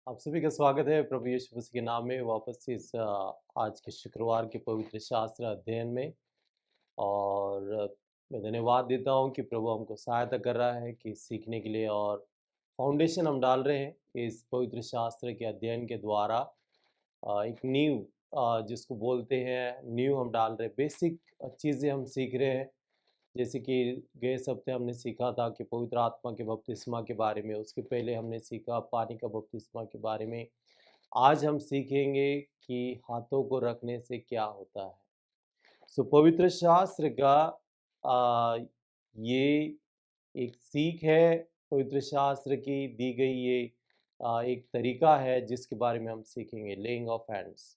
आप सभी का स्वागत है प्रभु यीशु मसीह के नाम में वापस से इस आज के शुक्रवार के पवित्र शास्त्र अध्ययन में। और मैं धन्यवाद देता हूं कि प्रभु हमको सहायता कर रहा है कि सीखने के लिए, और फाउंडेशन हम डाल रहे हैं इस पवित्र शास्त्र के अध्ययन के द्वारा। एक नींव जिसको बोलते हैं नींव हम डाल रहे हैं, बेसिक चीज़ें हम सीख रहे हैं। जैसे कि गए हफ्ते हमने सीखा था कि पवित्र आत्मा के बपतिस्मा के बारे में, उसके पहले हमने सीखा पानी का बपतिस्मा के बारे में। आज हम सीखेंगे कि हाथों को रखने से क्या होता है। पवित्र शास्त्र का आ, ये एक सीख है, पवित्र शास्त्र की दी गई ये एक तरीका है जिसके बारे में हम सीखेंगे, लेइंग ऑफ हैंड्स।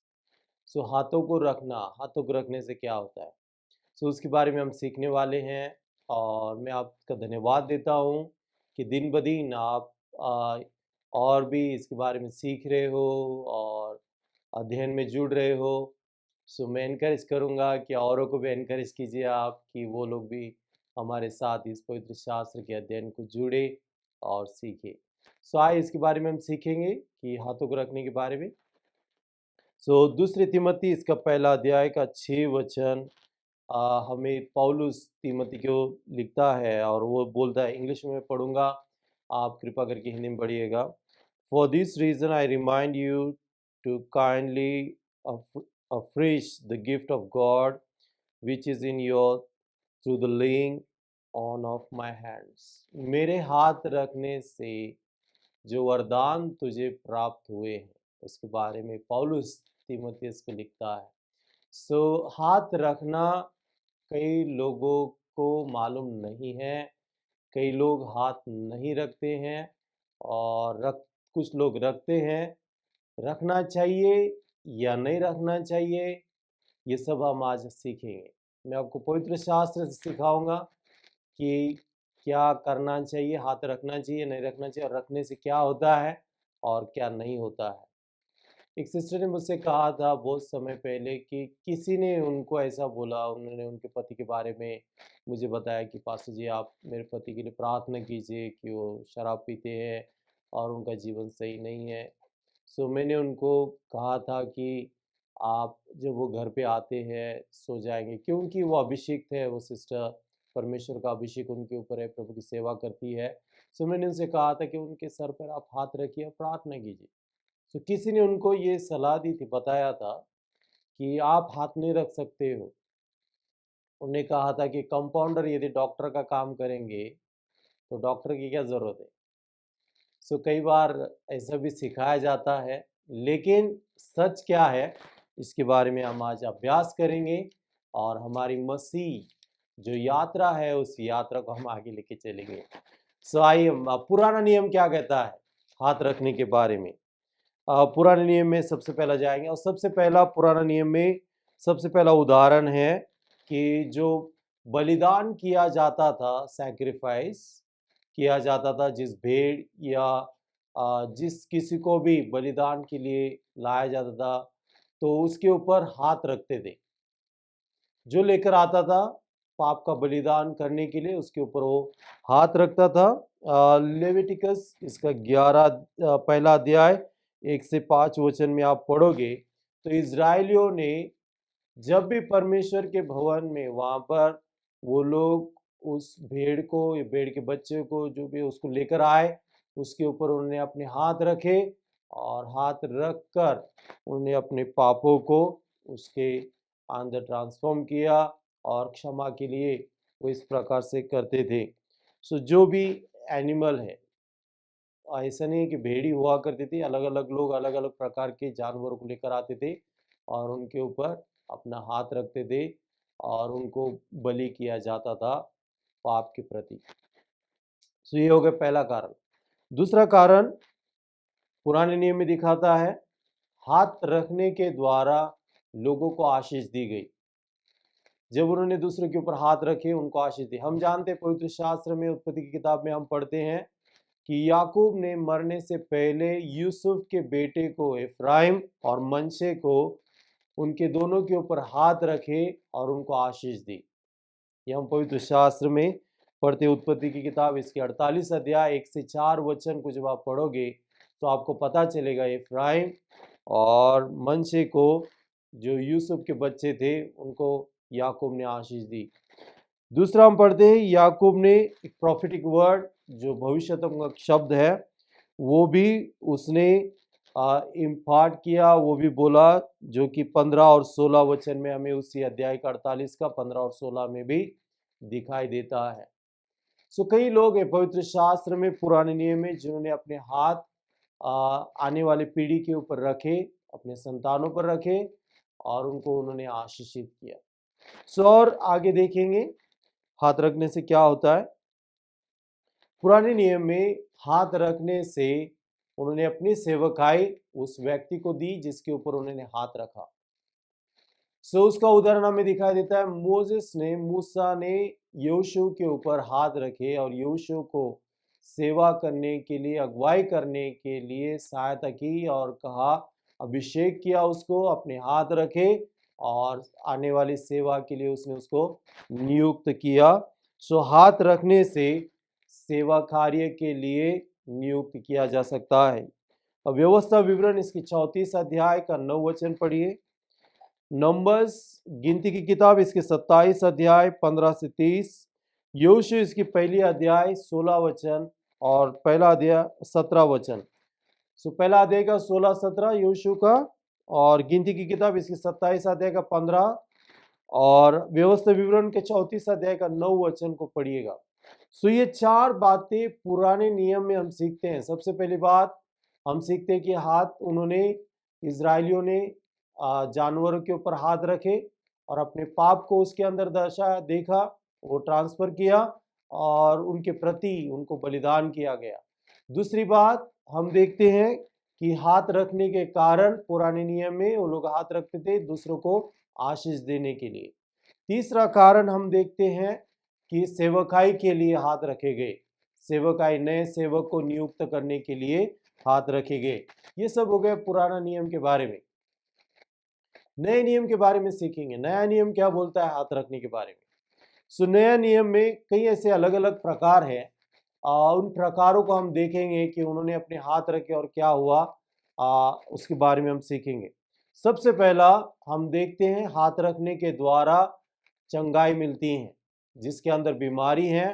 हाथों को रखना, हाथों को रखने से क्या होता है, उसके बारे में हम सीखने वाले हैं। और मैं आपका धन्यवाद देता हूँ कि दिन ब दिन आप आ, और भी इसके बारे में सीख रहे हो और अध्ययन में जुड़ रहे हो। मैं इनकरेज करूँगा कि औरों को भी इनकरेज कीजिए आप, कि वो लोग भी हमारे साथ इस पवित्र शास्त्र के अध्ययन को जुड़े और सीखे। आइए इसके बारे में हम सीखेंगे कि हाथों को रखने के बारे में। दूसरी तिमोथी इसका पहला अध्याय का 6 वचन हमें पौलुस तिमोथी को लिखता है और वो बोलता है, इंग्लिश में पढ़ूंगा, आप कृपा करके हिंदी में पढ़िएगा। For this reason I remind you to kindly afresh the gift of God which is in your through the laying on of my hands। मेरे हाथ रखने से जो वरदान तुझे प्राप्त हुए हैं उसके बारे में पौलुस तीमुथियुस को लिखता है। हाथ रखना कई लोगों को मालूम नहीं है, कई लोग हाथ नहीं रखते हैं, और कुछ लोग रखते हैं। रखना चाहिए या नहीं रखना चाहिए, ये सब हम आज सीखेंगे। मैं आपको पवित्र शास्त्र से सिखाऊंगा कि क्या करना चाहिए, हाथ रखना चाहिए नहीं रखना चाहिए, और रखने से क्या होता है और क्या नहीं होता है। एक सिस्टर ने मुझसे कहा था बहुत समय पहले कि किसी ने उनको ऐसा बोला, उन्होंने उनके पति के बारे में मुझे बताया कि पास्टर जी आप मेरे पति के लिए प्रार्थना कीजिए कि वो शराब पीते हैं और उनका जीवन सही नहीं है। मैंने उनको कहा था कि आप जब वो घर पे आते हैं सो जाएंगे, क्योंकि वो अभिषेक है, वो सिस्टर परमेश्वर का अभिषेक उनके ऊपर है, प्रभु की सेवा करती है। मैंने उनसे कहा था कि उनके सर पर आप हाथ रखिए, प्रार्थना कीजिए। किसी ने उनको ये सलाह दी थी, बताया था कि आप हाथ नहीं रख सकते हो। उन्होंने कहा था कि कंपाउंडर यदि डॉक्टर का काम करेंगे तो डॉक्टर की क्या ज़रूरत है। कई बार ऐसा भी सिखाया जाता है, लेकिन सच क्या है इसके बारे में हम आज अभ्यास करेंगे, और हमारी मसीह जो यात्रा है उस यात्रा को हम आगे लेके चलेंगे। आइए, पुराना नियम क्या कहता है हाथ रखने के बारे में। पुराने नियम में सबसे पहला जाएंगे, और सबसे पहला पुराना नियम में सबसे पहला उदाहरण है कि जो बलिदान किया जाता था, सैक्रिफाइस किया जाता था, जिस भेड़ या जिस किसी को भी बलिदान के लिए लाया जाता था तो उसके ऊपर हाथ रखते थे। जो लेकर आता था पाप का बलिदान करने के लिए उसके ऊपर वो हाथ रखता था। लेविटिकस इसका 11 पहला अध्याय 1 से 5 वचन में आप पढ़ोगे तो इज़राइलियों ने जब भी परमेश्वर के भवन में वहाँ पर वो लोग उस भेड़ को या भेड़ के बच्चे को जो भी उसको लेकर आए, उसके ऊपर उन्होंने अपने हाथ रखे, और हाथ रख कर उन्होंने अपने पापों को उसके अंदर ट्रांसफॉर्म किया, और क्षमा के लिए वो इस प्रकार से करते थे। जो भी एनिमल है, ऐसा नहीं है कि भेड़ी हुआ करती थी, अलग अलग लोग अलग अलग प्रकार के जानवरों को लेकर आते थे और उनके ऊपर अपना हाथ रखते थे और उनको बलि किया जाता था पाप के प्रति। ये हो गया पहला कारण। दूसरा कारण पुराने नियम में दिखाता है, हाथ रखने के द्वारा लोगों को आशीष दी गई। जब उन्होंने दूसरों के ऊपर हाथ रखे उनको आशीष दी। हम जानते हैं पवित्र शास्त्र में उत्पत्ति की किताब में हम पढ़ते हैं कि याकूब ने मरने से पहले यूसुफ के बेटे को इफ्राइम और मनशे को, उनके दोनों के ऊपर हाथ रखे और उनको आशीष दी। ये हम पवित्र शास्त्र में पढ़ते उत्पत्ति की किताब इसके 48 अध्याय 1 से 4 वचन को जब आप पढ़ोगे तो आपको पता चलेगा इफ्राइम और मनशे को, जो यूसुफ के बच्चे थे, उनको याकूब ने आशीष दी। दूसरा हम पढ़ते हैं, याकूब ने एक प्रॉफिटिक वर्ड, जो भविष्यवाणी का शब्द है, वो भी उसने इम्पार्ट किया, वो भी बोला, जो कि 15 और 16 वचन में हमें उसी अध्याय का 48 का 15 और 16 में भी दिखाई देता है। सो कई लोग हैं पवित्र शास्त्र में, पुराने नियम में, जिन्होंने अपने हाथ आने वाली पीढ़ी के ऊपर रखे, अपने संतानों पर रखे और उनको उन्होंने आशीषित किया। सो और आगे देखेंगे हाथ रखने से क्या होता है। पुराने नियम में हाथ रखने से उन्होंने अपनी सेवकाई उस व्यक्ति को दी जिसके ऊपर उन्होंने हाथ रखा। सो उसका उदाहरण हमें दिखाई देता है, मूसा ने यहोशू के ऊपर हाथ रखे और यहोशू को सेवा करने के लिए, अगुवाई करने के लिए सहायता की और कहा, अभिषेक किया, उसको अपने हाथ रखे और आने वाली सेवा के लिए उसने उसको नियुक्त किया। सो हाथ रखने से सेवा कार्य के लिए नियुक्त किया जा सकता है। अब व्यवस्था विवरण इसकी 34 अध्याय का 9 वचन पढ़िए। नंबर्स गिनती की किताब इसके 27 अध्याय 15 से 30, यहोशू इसकी पहली अध्याय 16 वचन और पहला अध्याय 17 वचन। सो पहला अध्याय का 16-17 यहोशू का, और गिनती की किताब इसकी 27 अध्याय का 15 और व्यवस्था विवरण के 34 अध्याय का 9 वचन को पढ़िएगा। सो ये चार बातें पुराने नियम में हम सीखते हैं। सबसे पहली बात हम सीखते हैं कि हाथ उन्होंने, इजरायलियों ने जानवरों के ऊपर हाथ रखे और अपने पाप को उसके अंदर दर्शा देखा, वो ट्रांसफर किया और उनके प्रति उनको बलिदान किया गया। दूसरी बात हम देखते हैं कि हाथ रखने के कारण पुराने नियम में वो लोग हाथ रखते थे दूसरों को आशीष देने के लिए। तीसरा कारण हम देखते हैं कि सेवकाई के लिए हाथ रखे गए, सेवकाई, नए सेवक को नियुक्त करने के लिए हाथ रखे गए। ये सब हो गए पुराना नियम के बारे में। नए नियम के बारे में सीखेंगे, नया नियम क्या बोलता है हाथ रखने के बारे में। सो नया नियम में कई ऐसे अलग अलग प्रकार हैं, उन प्रकारों को हम देखेंगे कि उन्होंने अपने हाथ रखे और क्या हुआ, उसके बारे में हम सीखेंगे। सबसे पहला हम देखते हैं, हाथ रखने के द्वारा चंगाई मिलती है। जिसके अंदर बीमारी है,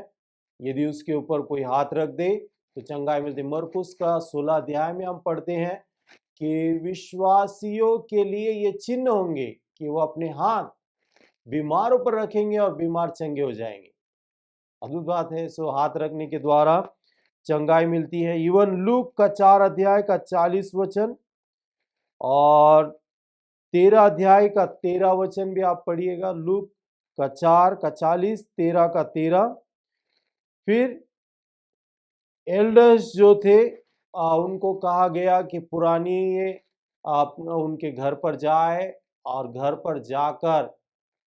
यदि उसके ऊपर कोई हाथ रख दे तो चंगाई मिलती है। मरकुस का 16 अध्याय में हम पढ़ते हैं कि विश्वासियों के लिए ये चिन्ह होंगे कि वो अपने हाथ बीमारों पर रखेंगे और बीमार चंगे हो जाएंगे। अद्भुत बात है। सो हाथ रखने के द्वारा चंगाई मिलती है। इवन लूक का 4 अध्याय का 40 वचन और 13 अध्याय का 13 वचन भी आप पढ़िएगा। लूक का 4 का 40, 13 का 13। फिर एल्डर्स जो थे, उनको कहा गया कि पुरानी ये आप उनके घर पर जाए और घर पर जाकर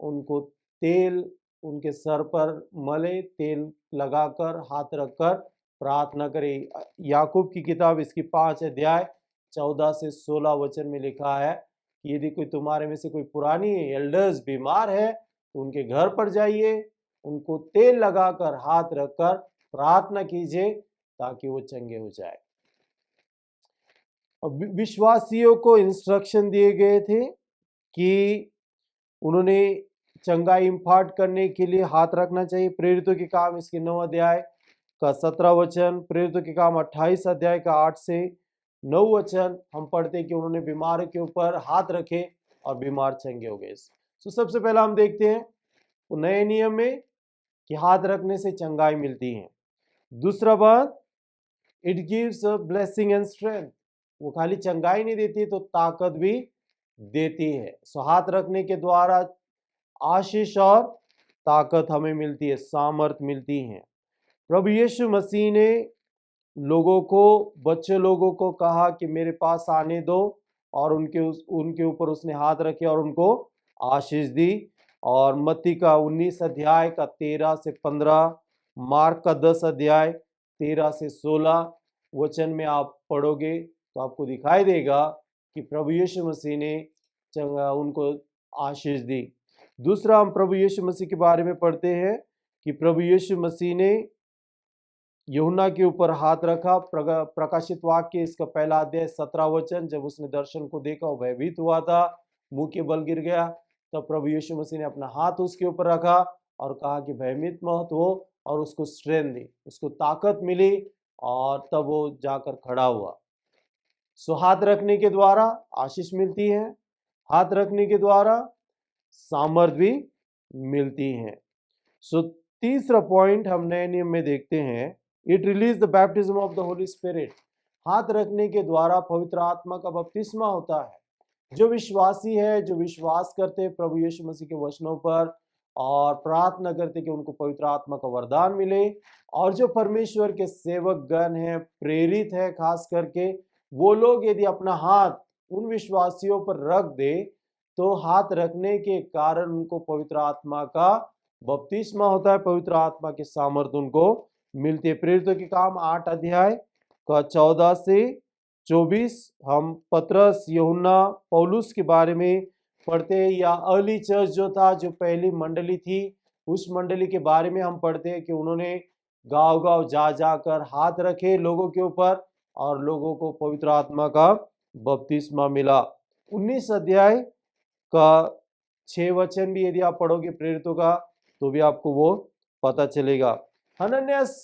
उनको तेल उनके सर पर मले, तेल लगाकर हाथ रखकर प्रार्थना करे। याकूब की किताब इसकी 5 अध्याय 14 से 16 वचन में लिखा है कि यदि कोई तुम्हारे में से कोई पुरानी एल्डर्स बीमार है तो उनके घर पर जाइए, उनको तेल लगाकर हाथ रखकर प्रार्थना कीजिए ताकि वो चंगे हो जाए। विश्वासियों को इंस्ट्रक्शन दिए गए थे कि उन्होंने चंगाई इम्पार्ट करने के लिए हाथ रखना चाहिए। प्रेरितों के काम इसके 9 अध्याय का 17 वचन, प्रेरितों के काम 28 अध्याय का 8 से 9 वचन हम पढ़ते हैं कि उन्होंने बीमार के ऊपर हाथ रखे और बीमार चंगे हो गए। तो सबसे पहला हम देखते हैं नए नियम में कि हाथ रखने से चंगाई मिलती है। दूसरा बात, it gives a blessing and strength. वो खाली चंगाई नहीं देती तो ताकत भी देती है। सो हाथ रखने के द्वारा आशीष और ताकत हमें मिलती है, सामर्थ मिलती है। प्रभु यीशु मसीह ने लोगों को, बच्चे लोगों को कहा कि मेरे पास आने दो, और उनके ऊपर उसने हाथ रखे और उनको आशीष दी। और मत्ती का 19 अध्याय का 13 से 15, मार्क का 10 अध्याय 13 से 16 वचन में आप पढ़ोगे तो आपको दिखाई देगा कि प्रभु यीशु मसीह ने उनको आशीष दी। दूसरा हम प्रभु यीशु मसीह के बारे में पढ़ते हैं कि प्रभु यीशु मसीह ने यूहन्ना के ऊपर हाथ रखा। प्रकाशित वाक्य इसका पहला अध्याय 17 वचन, जब उसने दर्शन को देखा वो भयभीत हुआ था, मुंह के बल गिर गया। तब प्रभु यीशु मसीह ने अपना हाथ उसके ऊपर रखा और कहा कि भयभीत मत हो, और उसको स्ट्रेंथ दी, उसको ताकत मिली, और तब वो जाकर खड़ा हुआ। सो हाथ रखने के द्वारा आशीष मिलती है, हाथ रखने के द्वारा सामर्थ भी मिलती है। सो तीसरा पॉइंट हम नए नियम में देखते हैं, it release the baptism of the Holi spirit. हाथ रखने के द्वारा पवित्र आत्मा का बपतिस्मा होता है। जो विश्वासी है, जो विश्वास करते हैं प्रभु यीशु मसीह के वचनों पर और प्रार्थना करते कि उनको पवित्र आत्मा का वरदान मिले, और जो परमेश्वर के सेवक गण हैं, प्रेरित है खास करके, वो लोग यदि अपना हाथ उन विश्वासियों पर रख दे तो हाथ रखने के कारण उनको पवित्र आत्मा का बपतिस्मा होता है, पवित्र आत्मा के सामर्थ्य उनको मिलती है। प्रेरितों के काम 8 अध्याय का 14 से 24 हम पतरस, यूहन्ना, पौलुस के बारे में पढ़ते हैं, या अर्ली चर्च जो था, जो पहली मंडली थी, उस मंडली के बारे में हम पढ़ते हैं कि उन्होंने गांव गांव जा जाकर हाथ रखे लोगों के ऊपर और लोगों को पवित्र आत्मा का बपतिस्मा मिला। 19 अध्याय का 6 वचन भी यदि आप पढ़ोगे प्रेरितों का तो भी आपको वो पता चलेगा। हनन्यास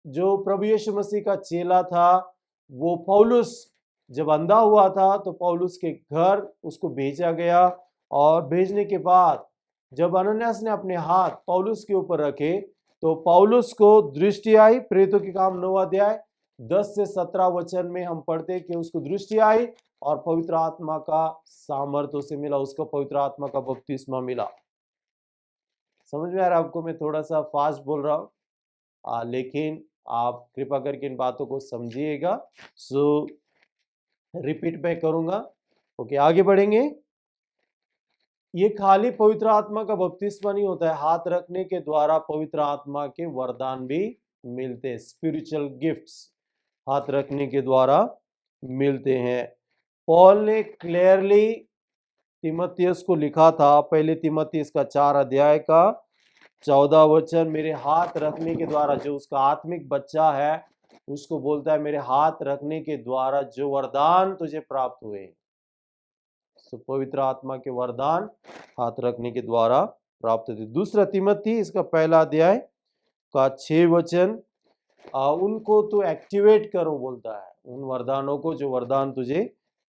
जो प्रभु यीशु मसीह का चेला था, वो पौलुस जब अंधा हुआ था तो पौलुस के घर उसको भेजा गया, और भेजने के बाद जब हनन्यास ने अपने हाथ पौलुस के ऊपर रखे तो पौलुस को दृष्टि आई। प्रेरितों के काम 9 अध्याय 10 से 17 वचन में हम पढ़ते कि उसको दृष्टि आई और पवित्र आत्मा का सामर्थ्य उसे मिला, उसको पवित्र आत्मा का बपतिस्मा मिला। समझ में आ रहा है आपको? मैं थोड़ा सा फास्ट बोल रहा हूँ, लेकिन आप कृपा करके इन बातों को समझिएगा। सो रिपीट मैं करूंगा। ओके, आगे बढ़ेंगे। ये खाली पवित्र आत्मा का बपतिस्मा नहीं होता है, हाथ रखने के द्वारा पवित्र आत्मा के वरदान भी मिलते हैं। स्पिरिचुअल गिफ्ट्स हाथ रखने के द्वारा मिलते हैं। पॉल ने क्लियरली तीमुथियुस को लिखा था, पहले तीमुथियुस का 4 अध्याय का 14 वचन, मेरे हाथ रखने के द्वारा, जो उसका आत्मिक बच्चा है उसको बोलता है मेरे हाथ रखने के द्वारा जो वरदान तुझे प्राप्त हुए। तो पवित्र आत्मा के वरदान हाथ रखने के द्वारा प्राप्त थे। दूसरा तीमुथी इसका पहला अध्याय का 6 वचन, उनको तो एक्टिवेट करो बोलता है, उन वरदानों को जो वरदान तुझे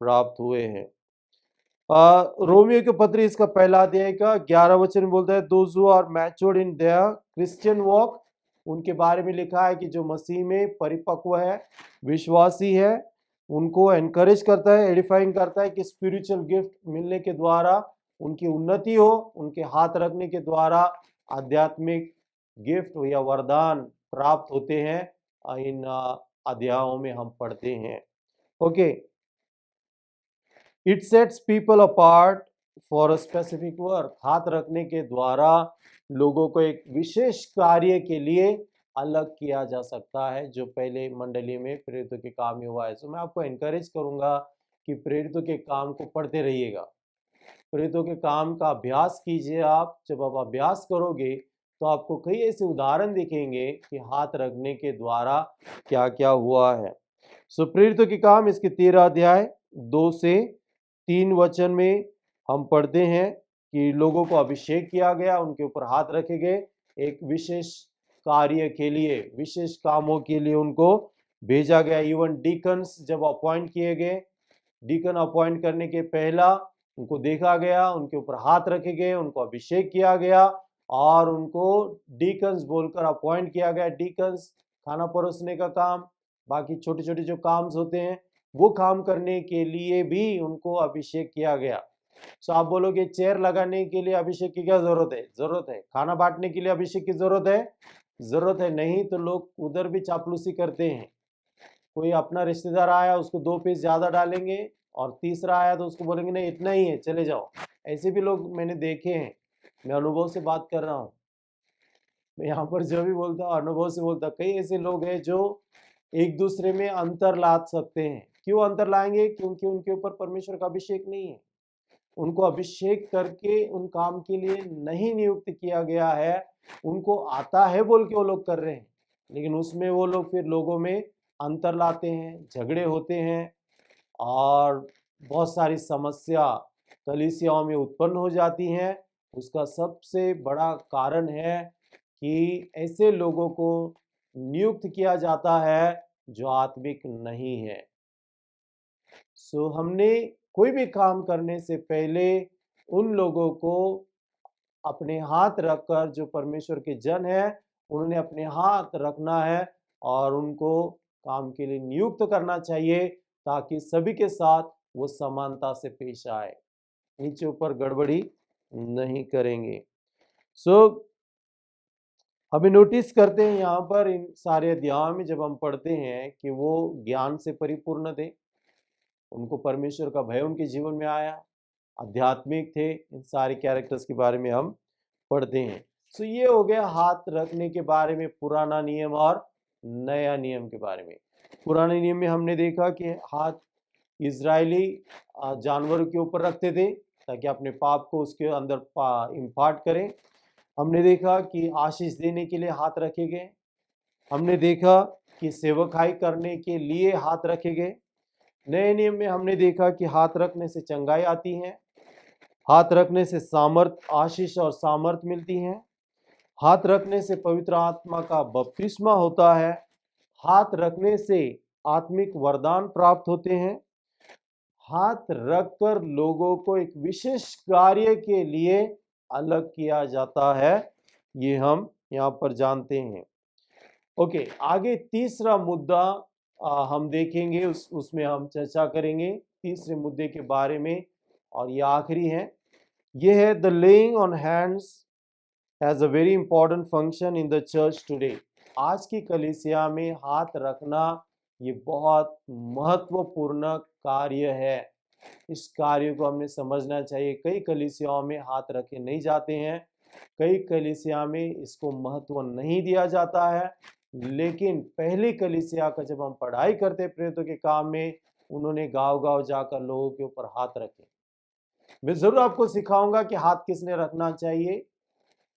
प्राप्त हुए हैं। रोमियो के पत्री इसका पहला अध्याय का 11 वचन बोलता है, those who are matured in their Christian walk, उनके बारे में लिखा है कि जो मसीह में परिपक्व है, विश्वासी है, उनको एनकरेज करता है, एडिफाइंग करता है कि स्पिरिचुअल गिफ्ट मिलने के द्वारा उनकी उन्नति हो, उनके हाथ रखने के द्वारा आध्यात्मिक गिफ्ट या वरदान प्राप्त होते हैं। इन अध्यायों में हम पढ़ते हैं। Okay, it sets people apart for a specific work. हाथ रखने के द्वारा लोगों को एक विशेष कार्य के लिए अलग किया जा सकता है, जो पहले मंडली में प्रेरितों के काम में हुआ है। तो मैं आपको एनकरेज करूंगा कि प्रेरितों के काम को पढ़ते रहिएगा, प्रेरितों के काम का अभ्यास कीजिए। आप जब आप अभ्यास करोगे तो आपको कई ऐसे उदाहरण दिखेंगे कि हाथ रखने के द्वारा क्या क्या हुआ है। सो प्रेरितों के काम इसके 13 अध्याय 2 से 3 वचन में हम पढ़ते हैं कि लोगों को अभिषेक किया गया, उनके ऊपर हाथ रखे गए, एक विशेष कार्य के लिए, विशेष कामों के लिए उनको भेजा गया। इवन डीकन्स जब अपॉइंट किए गए, डीकन अपॉइंट करने के पहला उनको देखा गया, उनके ऊपर हाथ रखे गए, उनको अभिषेक किया गया और उनको डीकन्स बोलकर अपॉइंट किया गया। डीकन्स खाना परोसने का काम, बाकी छोटे छोटे जो काम होते हैं वो काम करने के लिए भी उनको अभिषेक किया गया। तो आप बोलोगे चेयर लगाने के लिए अभिषेक की क्या जरूरत है? जरूरत है। खाना बांटने के लिए अभिषेक की जरूरत है? जरूरत है। नहीं तो लोग उधर भी चापलूसी करते हैं। कोई अपना रिश्तेदार आया उसको 2 पीस ज्यादा डालेंगे और तीसरा आया तो उसको बोलेंगे नहीं इतना ही है चले जाओ। ऐसे भी लोग मैंने देखे हैं, मैं अनुभव से बात कर रहा हूँ। मैं यहाँ पर जो भी बोलता हूँ अनुभव से बोलता हूँ। कई ऐसे लोग हैं जो एक दूसरे में अंतर ला सकते हैं। क्यों अंतर लाएंगे? क्योंकि उनके ऊपर परमेश्वर का अभिषेक नहीं है, उनको अभिषेक करके उन काम के लिए नहीं नियुक्त किया गया है। उनको आता है बोल के वो लोग कर रहे हैं, लेकिन उसमें वो लोग फिर लोगों में अंतर लाते हैं, झगड़े होते हैं और बहुत सारी समस्या कलीसियाओं में उत्पन्न हो जाती हैं। उसका सबसे बड़ा कारण है कि ऐसे लोगों को नियुक्त किया जाता है जो आत्मिक नहीं है। हमने कोई भी काम करने से पहले उन लोगों को अपने हाथ रखकर, जो परमेश्वर के जन है उन्होंने अपने हाथ रखना है और उनको काम के लिए नियुक्त करना चाहिए, ताकि सभी के साथ वो समानता से पेश आए, नीचे ऊपर गड़बड़ी नहीं करेंगे। हमें नोटिस करते हैं यहाँ पर इन सारे अध्यायों में जब हम पढ़ते हैं कि वो ज्ञान से परिपूर्ण थे, उनको परमेश्वर का भय उनके जीवन में आया, आध्यात्मिक थे। इन सारे कैरेक्टर्स के बारे में हम पढ़ते हैं। ये हो गया हाथ रखने के बारे में, पुराना नियम और नया नियम के बारे में। पुराने नियम में हमने देखा कि हाथ इजरायली जानवरों के ऊपर रखते थे ताकि अपने पाप को उसके अंदर इम्पार्ट करें। हमने देखा कि आशीष देने के लिए हाथ रखे गए। हमने देखा कि सेवकाई करने के लिए हाथ रखे गए। नए नियम में हमने देखा कि हाथ रखने से चंगाई आती है, हाथ रखने से सामर्थ, आशीष और सामर्थ मिलती है, हाथ रखने से पवित्र आत्मा का बपतिस्मा होता है, हाथ रखने से आत्मिक वरदान प्राप्त होते हैं, हाथ रखकर लोगों को एक विशेष कार्य के लिए अलग किया जाता है। ये हम यहाँ पर जानते हैं। ओके, आगे तीसरा मुद्दा हम देखेंगे, उसमें हम चर्चा करेंगे तीसरे मुद्दे के बारे में, और ये आखिरी है। ये है the laying on hands has a very important function in the church today. आज की कलीसिया में हाथ रखना ये बहुत महत्वपूर्ण कार्य है। इस कार्य को हमने समझना चाहिए। कई कलीसियाओं में हाथ रखे नहीं जाते हैं, कई कलीसिया में इसको महत्व नहीं दिया जाता है, लेकिन पहली कलीसिया का जब हम पढ़ाई करते प्रेरितों के काम में, उन्होंने गांव-गांव जाकर लोगों के ऊपर हाथ रखे। मैं जरूर आपको सिखाऊंगा कि हाथ किसने रखना चाहिए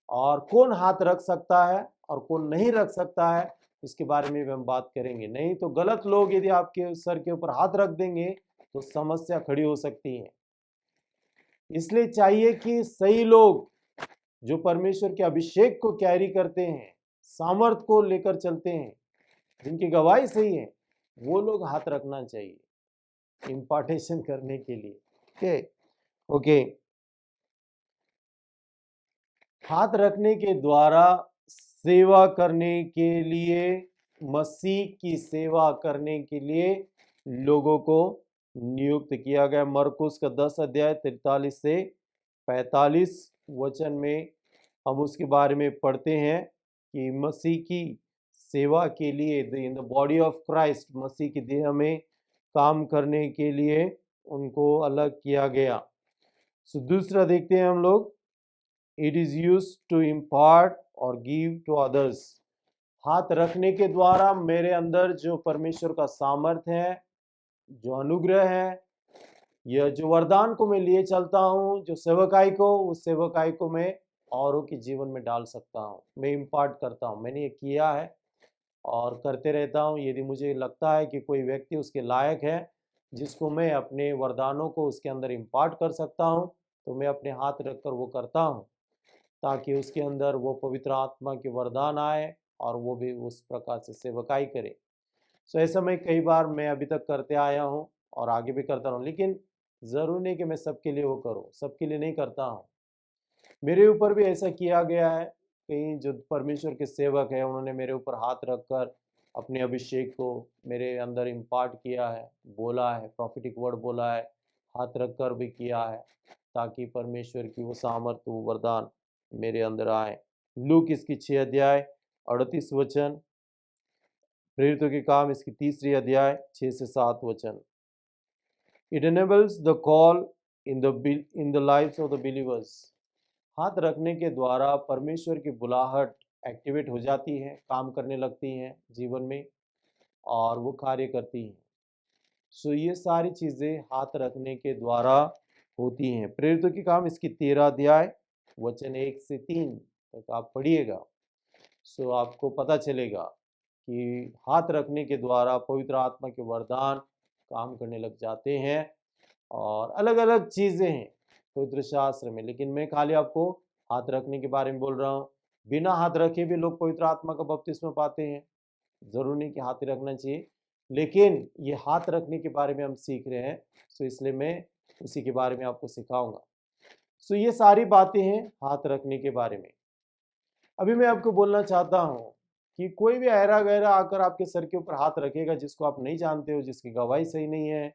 और कौन हाथ रख सकता है और कौन नहीं रख सकता है, इसके बारे में भी हम बात करेंगे। नहीं तो गलत लोग यदि आपके सर के ऊपर हाथ रख देंगे तो समस्या खड़ी हो सकती है। इसलिए चाहिए कि सही लोग जो परमेश्वर के अभिषेक को कैरी करते हैं, सामर्थ को लेकर चलते हैं, जिनकी गवाही सही है, वो लोग हाथ रखना चाहिए इम्पार्टेशन करने के लिए। ओके, हाथ रखने के द्वारा सेवा करने के लिए, मसीह की सेवा करने के लिए लोगों को नियुक्त किया गया। मरकुस का 10 अध्याय 43 से 45 वचन में हम उसके बारे में पढ़ते हैं कि मसीह की सेवा के लिए, in the body of Christ, मसीह की देह में काम करने के लिए उनको अलग किया गया। दूसरा देखते हैं हम लोग, it is use to impart or give to others. हाथ रखने के द्वारा मेरे अंदर जो परमेश्वर का सामर्थ है, जो अनुग्रह है, यह जो वरदान को मैं लिए चलता हूँ, जो सेवकाई को, उस सेवकाई को मैं औरों के जीवन में डाल सकता हूँ, मैं इम्पार्ट करता हूँ। मैंने ये किया है और करते रहता हूँ। यदि मुझे लगता है कि कोई व्यक्ति उसके लायक है जिसको मैं अपने वरदानों को उसके अंदर इम्पार्ट कर सकता हूँ, तो मैं अपने हाथ रखकर वो करता हूँ, ताकि उसके अंदर वो पवित्र आत्मा के वरदान आए और वो भी उस प्रकार से सेवकाई करे। ऐसा मैं कई बार मैं अभी तक करते आया हूँ और आगे भी करता रहूँ, लेकिन ज़रूरी नहीं कि मैं सबके लिए वो करूँ, सबके लिए नहीं करता हूँ। मेरे ऊपर भी ऐसा किया गया है, कई जो परमेश्वर के सेवक हैं उन्होंने मेरे ऊपर हाथ रखकर अपने अभिषेक को मेरे अंदर इम्पार्ट किया है, बोला है, प्रॉफिटिक वर्ड बोला है, हाथ रखकर भी किया है, ताकि परमेश्वर की वो सामर्थ, वो वरदान मेरे अंदर आए। लूक इसकी 6 अध्याय 38 वचन, प्रेरितों के काम इसकी 3 अध्याय 6 से 7 वचन। It enables the call in the lives of the believers. हाथ रखने के द्वारा परमेश्वर की बुलाहट एक्टिवेट हो जाती है, काम करने लगती हैं जीवन में और वो कार्य करती हैं। ये सारी चीज़ें हाथ रखने के द्वारा होती हैं। प्रेरितों के काम इसकी 13 अध्याय वचन 1 से 3 तक आप पढ़िएगा, आपको पता चलेगा कि हाथ रखने के द्वारा पवित्र आत्मा के वरदान काम करने लग जाते हैं और अलग अलग चीज़ें हैं पवित्र शास्त्र में, लेकिन मैं खाली आपको हाथ रखने के बारे में बोल रहा हूँ। बिना हाथ रखे भी लोग पवित्र आत्मा का बपतिस्मा पाते हैं। जरूर नहीं कि हाथ ही रखना चाहिए, लेकिन ये हाथ रखने के बारे में हम सीख रहे हैं, सो इसलिए मैं उसी के बारे में आपको सिखाऊंगा। सो ये सारी बातें हैं हाथ रखने के बारे में। अभी मैं आपको बोलना चाहता हूँ कि कोई भी ऐरा गैरा आकर आपके सर के ऊपर हाथ रखेगा जिसको आप नहीं जानते हो, जिसकी गवाही सही नहीं है,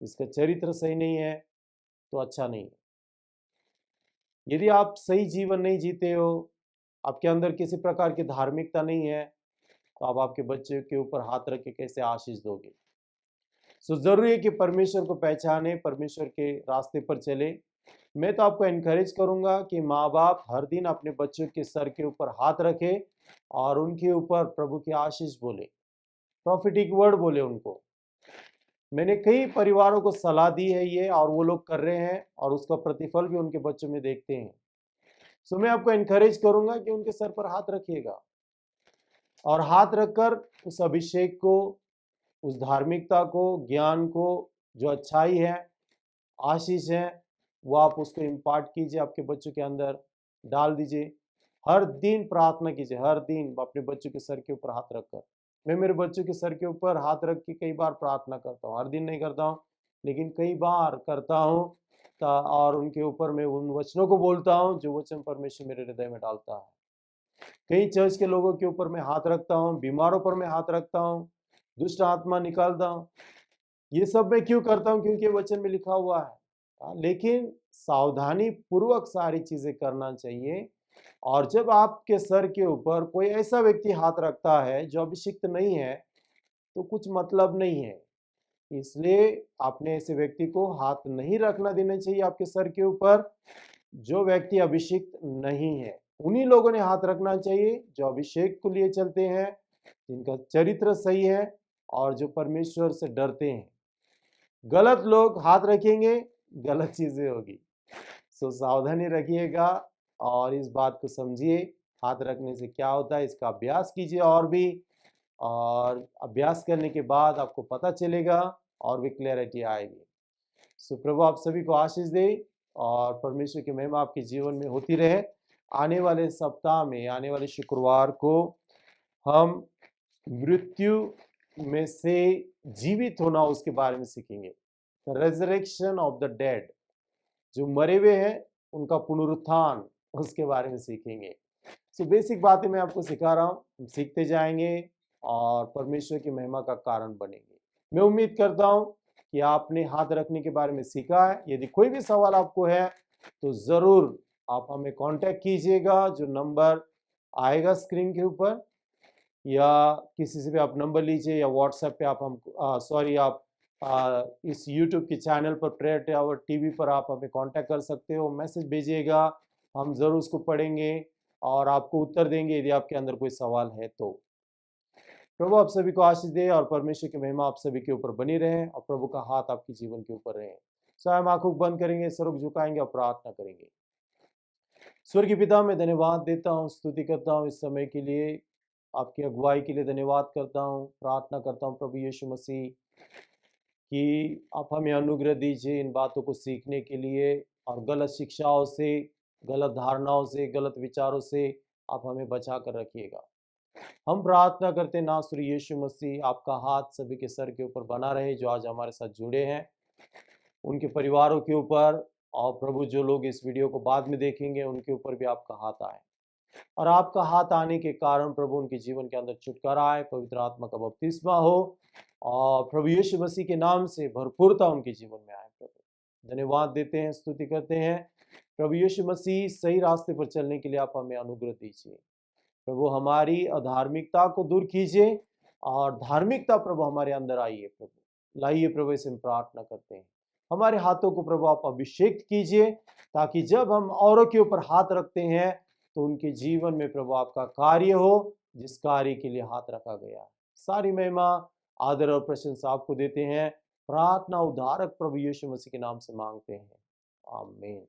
जिसका चरित्र सही नहीं है, तो अच्छा नहीं है। यदि आप सही जीवन नहीं जीते हो, आपके अंदर किसी प्रकार की धार्मिकता नहीं है, तो आप आपके बच्चे के ऊपर हाथ रख के कैसे आशीष दोगे? सो जरूरी है कि परमेश्वर को पहचाने, परमेश्वर के रास्ते पर चले। मैं तो आपको एनकरेज करूंगा कि माँ बाप हर दिन अपने बच्चों के सर के ऊपर हाथ रखे और उनके ऊपर प्रभु की आशीष बोले, प्रॉफिटिक वर्ड बोले उनको। मैंने कई परिवारों को सलाह दी है ये, और वो लोग कर रहे हैं और उसका प्रतिफल भी उनके बच्चों में देखते हैं। सो मैं आपको एनकरेज करूंगा कि उनके सर पर हाथ रखिएगा और हाथ रखकर उस अभिषेक को, उस धार्मिकता को, ज्ञान को, जो अच्छाई है, आशीष है, वो आप उसको इम्पार्ट कीजिए, आपके बच्चों के अंदर डाल दीजिए। हर दिन प्रार्थना कीजिए, हर दिन अपने बच्चों के सर के ऊपर हाथ रखकर। मैं मेरे बच्चों के सर के ऊपर हाथ रख के कई बार प्रार्थना करता हूँ, हर दिन नहीं करता हूँ, लेकिन कई बार करता हूँ। और उनके ऊपर मैं उन वचनों को बोलता हूँ जो वचन परमेश्वर मेरे हृदय में डालता है। कई चर्च के लोगों के ऊपर मैं हाथ रखता हूँ, बीमारों पर मैं हाथ रखता हूँ, दुष्ट आत्मा निकालता हूँ। ये सब मैं क्यों करता हूँ? क्योंकि वचन में लिखा हुआ है। लेकिन सावधानी पूर्वक सारी चीजें करना चाहिए। और जब आपके सर के ऊपर कोई ऐसा व्यक्ति हाथ रखता है जो अभिषिक्त नहीं है, तो कुछ मतलब नहीं है। इसलिए आपने ऐसे व्यक्ति को हाथ नहीं रखना देना चाहिए आपके सर के ऊपर, जो व्यक्ति अभिषिक्त नहीं है। उन्हीं लोगों ने हाथ रखना चाहिए जो अभिषेक को लिए चलते हैं, जिनका चरित्र सही है और जो परमेश्वर से डरते हैं। गलत लोग हाथ रखेंगे, गलत चीजें होगी। सो सावधानी रखिएगा और इस बात को समझिए, हाथ रखने से क्या होता है, इसका अभ्यास कीजिए और भी। और अभ्यास करने के बाद आपको पता चलेगा और भी क्लैरिटी आएगी। सो प्रभु आप सभी को आशीष दे और परमेश्वर की महिमा आपके जीवन में होती रहे। आने वाले सप्ताह में, आने वाले शुक्रवार को हम मृत्यु में से जीवित होना उसके बारे में सीखेंगे। रेजरेक्शन ऑफ द डेड, जो मरे हुए हैं उनका पुनरुत्थान, उसके बारे में सीखेंगे। सो बेसिक बातें मैं आपको सिखा रहा हूँ, हम सीखते जाएंगे और परमेश्वर की महिमा का कारण बनेंगे। मैं उम्मीद करता हूँ कि आपने हाथ रखने के बारे में सीखा है। यदि कोई भी सवाल आपको है तो ज़रूर आप हमें कांटेक्ट कीजिएगा, जो नंबर आएगा स्क्रीन के ऊपर, या किसी से भी आप नंबर लीजिए, या व्हाट्सएप पे आप आप इस यूट्यूब के चैनल पर प्रेयर टावर टीवी पर आप हमें कांटेक्ट कर सकते हो। मैसेज भेजिएगा, हम ज़रूर उसको पढ़ेंगे और आपको उत्तर देंगे यदि आपके अंदर कोई सवाल है तो। प्रभु आप सभी को आशीष दे और परमेश्वर की महिमा आप सभी के ऊपर बनी रहे और प्रभु का हाथ आपके जीवन के ऊपर रहे। स्वयं आंखों बंद करेंगे, सर झुकाएंगे और प्रार्थना करेंगे। स्वर्गीय पिता, मैं धन्यवाद देता हूँ, स्तुति करता हूँ इस समय के लिए, आपकी अगुवाई के लिए धन्यवाद करता हूँ। प्रार्थना करता हूँ प्रभु यीशु मसीह कि आप हमें अनुग्रह दीजिए इन बातों को सीखने के लिए, और गलत शिक्षाओं से, गलत धारणाओं से, गलत विचारों से आप हमें बचा कर रखिएगा। हम प्रार्थना करते नासुर यीशु मसीह, आपका हाथ सभी के सर के ऊपर बना रहे जो आज हमारे साथ जुड़े हैं, उनके परिवारों के ऊपर, और प्रभु जो लोग इस वीडियो को बाद में देखेंगे उनके ऊपर भी आपका हाथ आए। और आपका हाथ आने के कारण प्रभु उनके जीवन के अंदर छुटकारा आए, पवित्र आत्मा का बपतिस्मा हो, और प्रभु यीशु मसीह के नाम से भरपूरता उनके जीवन में आए। प्रभु धन्यवाद देते हैं, स्तुति करते हैं। प्रभु यीशु मसीह सही रास्ते पर चलने के लिए आप हमें अनुग्रह दीजिए। प्रभु हमारी अधार्मिकता को दूर कीजिए और धार्मिकता प्रभु हमारे अंदर आइए, प्रभु लाइए प्रभु, इसे हम प्रार्थना करते हैं। हमारे हाथों को प्रभु आप अभिषेक कीजिए, ताकि जब हम औरों के ऊपर हाथ रखते हैं तो उनके जीवन में प्रभु आपका कार्य हो, जिस कार्य के लिए हाथ रखा गया। सारी महिमा, आदर और प्रशंसा आपको देते हैं। प्रार्थना उद्धारक प्रभु यीशु मसीह के नाम से मांगते हैं, आमीन।